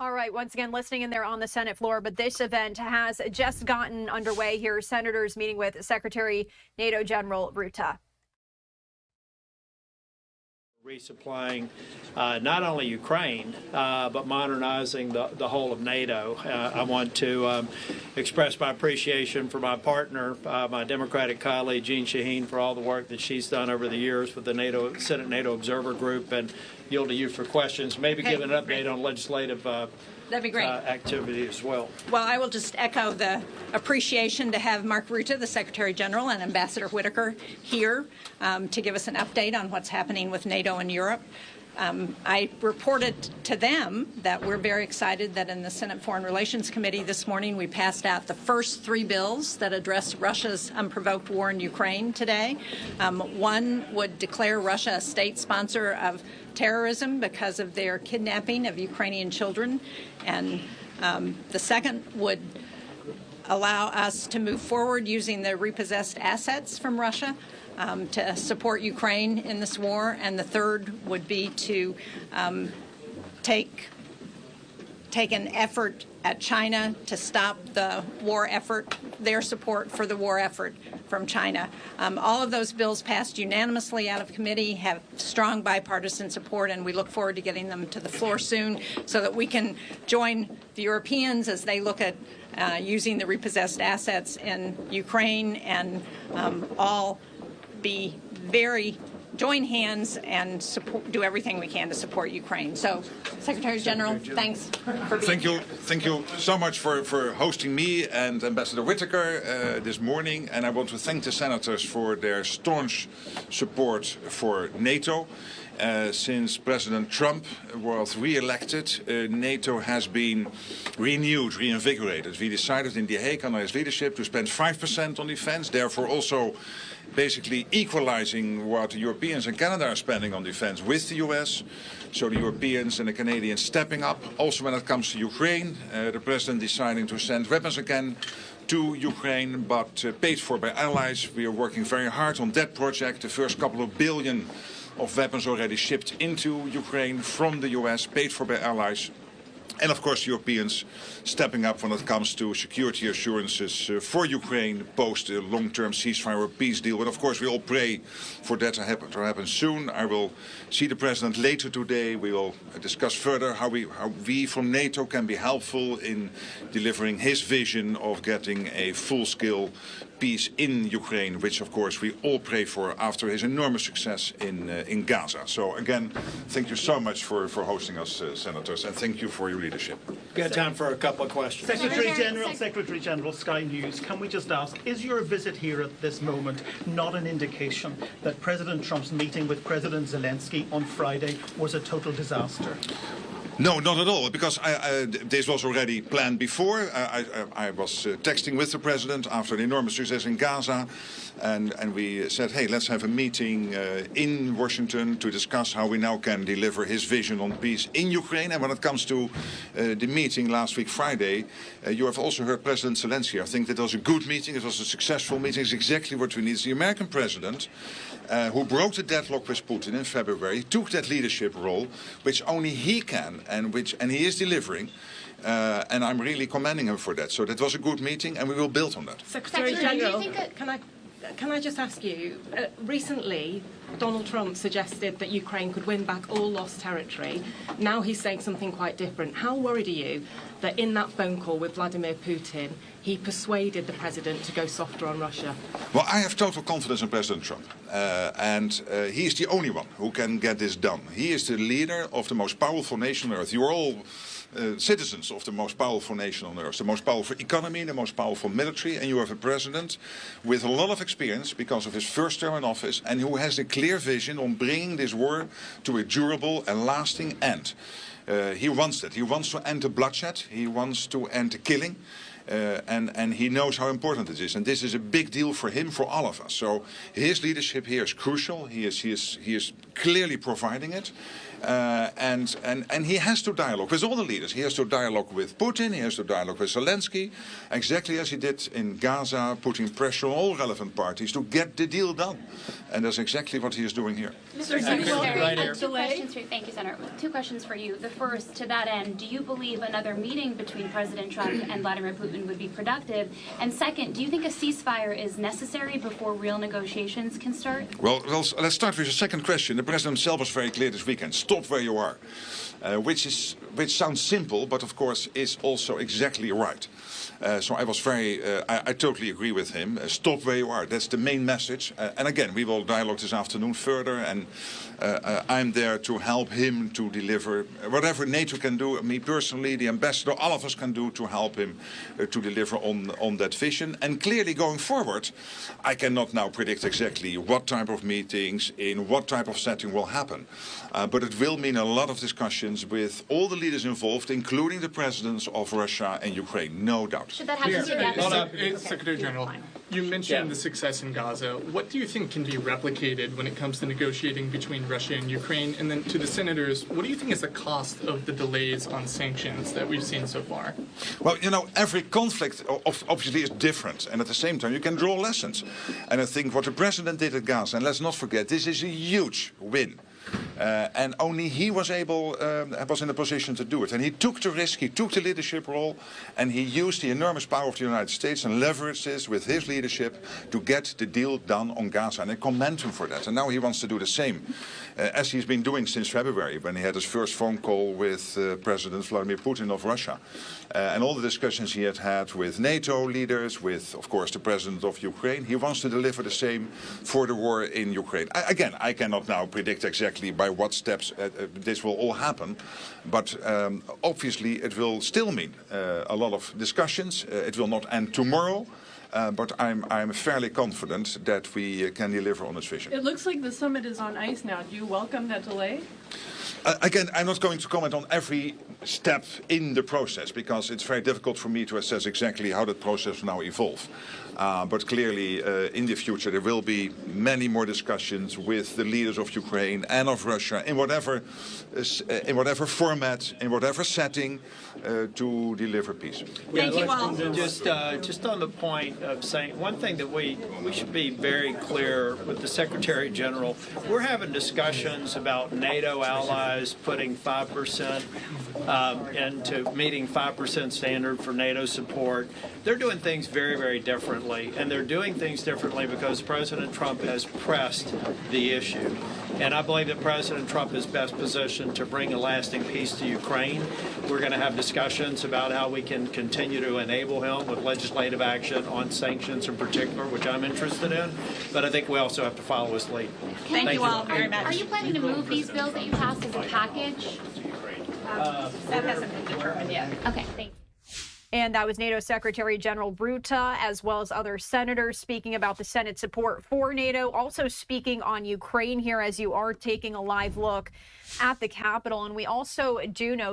All right, once again, listening in there on the Senate floor, but this event has just gotten underway here. Senators meeting with Secretary NATO General Rutte. Resupplying not only Ukraine, but modernizing the whole of NATO. I want to express my appreciation for my partner, my Democratic colleague, Jeanne Shaheen, for all the work that she's done over the years with the Senate NATO Observer Group, and yield to you for questions. Maybe give an update on legislative That'd be great. Activity as well. Well, I will just echo the appreciation to have Mark Rutte, the Secretary General, and Ambassador Whitaker here to give us an update on what's happening with NATO in Europe. I reported to them that we're very excited that in the Senate Foreign Relations Committee this morning we passed out the first 3 bills that address Russia's unprovoked war in Ukraine today. One would declare Russia a state sponsor of terrorism because of their kidnapping of Ukrainian children, and the second would allow us to move forward using the repossessed assets from Russia to support Ukraine in this war, and the third would be to take an effort at China to stop the war effort, their support for the war effort from China. All of those bills passed unanimously out of committee, have strong bipartisan support, and we look forward to getting them to the floor soon so that we can join the Europeans as they look at using the repossessed assets in Ukraine and all join hands and do everything we can to support Ukraine. So, Secretary General, thanks for being here. Thank you so much for hosting me and Ambassador Whitaker this morning. And I want to thank the senators for their staunch support for NATO. Since President Trump was re-elected, NATO has been renewed, reinvigorated. We decided in The Hague under his leadership to spend 5% on defense, therefore also basically equalizing what the Europeans and Canada are spending on defense with the US. So the Europeans and the Canadians stepping up. Also when it comes to Ukraine, the President deciding to send weapons again to Ukraine, but paid for by allies. We are working very hard on that project. The first couple of billion of weapons already shipped into Ukraine from the US, paid for by allies. And of course Europeans stepping up when it comes to security assurances for Ukraine post a long-term ceasefire or peace deal. But of course we all pray for that to happen soon. I will see the President later today. We will discuss further how we from NATO can be helpful in delivering his vision of getting a full-scale peace in Ukraine, which of course we all pray for after his enormous success in Gaza. So again, thank you so much for hosting us, senators, and thank you for your leadership. We've got time for a couple of questions. Secretary General, Sky News, can we just ask, is your visit here at this moment not an indication that President Trump's meeting with President Zelensky on Friday was a total disaster? No, not at all, because this was already planned before. I was texting with the President after the enormous success in Gaza, and we said, hey, let's have a meeting in Washington to discuss how we now can deliver his vision on peace in Ukraine. And when it comes to the meeting last week, Friday, you have also heard President Zelensky. I think that was a good meeting. It was a successful meeting. It's exactly what we need. It's the American president who broke the deadlock with Putin in February, took that leadership role, which only he can, and he is delivering. And I'm really commending him for that. So that was a good meeting, and we will build on that. Secretary General, can I just ask you, recently Donald Trump suggested that Ukraine could win back all lost territory. Now he's saying something quite different. How worried are you that in that phone call with Vladimir Putin, he persuaded the president to go softer on Russia? Well, I have total confidence in President Trump. And he's the only one who can get this done. He is the leader of the most powerful nation on earth. You are all citizens of the most powerful nation on earth, the most powerful economy, the most powerful military, and you have a president with a lot of experience because of his first term in office, and who has a clear vision on bringing this war to a durable and lasting end. He wants that. He wants to end the bloodshed. He wants to end the killing. And he knows how important it is. And this is a big deal for him, for all of us. So his leadership here is crucial. He is clearly providing it. And he has to dialogue with all the leaders. He has to dialogue with Putin. He has to dialogue with Zelensky, exactly as he did in Gaza, putting pressure on all relevant parties to get the deal done. And that's exactly what he is doing here. Mr. Secretary, Right here. thank you, Senator. Two questions for you. The first, to that end, do you believe another meeting between President Trump and Vladimir Putin would be productive? And second, do you think a ceasefire is necessary before real negotiations can start? Well, let's start with the second question. The president himself was very clear this weekend. Stop where you are, which sounds simple, but of course is also exactly right. So I was I totally agree with him. Stop where you are. That's the main message. And again, we will dialogue this afternoon further, and I'm there to help him to deliver whatever NATO can do. Me personally, the ambassador, all of us can do to help him to deliver on that vision. And clearly, going forward, I cannot now predict exactly what type of meetings in what type of setting will happen. But it will mean a lot of discussions with all the leaders involved, including the presidents of Russia and Ukraine, no doubt. Should that happen together? Secretary General, you mentioned the success in Gaza. What do you think can be replicated when it comes to negotiating between Russia and Ukraine? And then to the senators, what do you think is the cost of the delays on sanctions that we've seen so far? Well, you know, every conflict obviously is different. And at the same time, you can draw lessons. And I think what the president did at Gaza, and let's not forget, this is a huge win. And only he was in a position to do it. And he took the risk, he took the leadership role, and he used the enormous power of the United States and leveraged this with his leadership to get the deal done on Gaza. And I commend him for that. And now he wants to do the same, as he's been doing since February, when he had his first phone call with President Vladimir Putin of Russia. And all the discussions he had with NATO leaders, with, of course, the president of Ukraine. He wants to deliver the same for the war in Ukraine. Again, I cannot now predict exactly by what steps this will all happen, but obviously it will still mean a lot of discussions. It will not end tomorrow. But I'm fairly confident that we can deliver on this vision. It looks like the summit is on ice now. Do you welcome that delay? Again, I'm not going to comment on every step in the process because it's very difficult for me to assess exactly how that process will now evolve. But clearly, in the future, there will be many more discussions with the leaders of Ukraine and of Russia in whatever format, in whatever setting, to deliver peace. Thank you all. Just on the point of saying one thing that we should be very clear with the Secretary General. We're having discussions about NATO allies putting 5% into meeting 5% standard for NATO support. They're doing things very, very differently, and they're doing things differently because President Trump has pressed the issue. And I believe that President Trump is best positioned to bring a lasting peace to Ukraine. We're going to have discussions about how we can continue to enable him with legislative action on sanctions in particular, which I'm interested in. But I think we also have to follow his lead. Thank you all very much. Are you planning to move these bills that you passed as a package? That hasn't been determined yet. Okay, thanks. And that was NATO Secretary General Rutte, as well as other senators speaking about the Senate support for NATO, also speaking on Ukraine here as you are taking a live look at the Capitol. And we also do know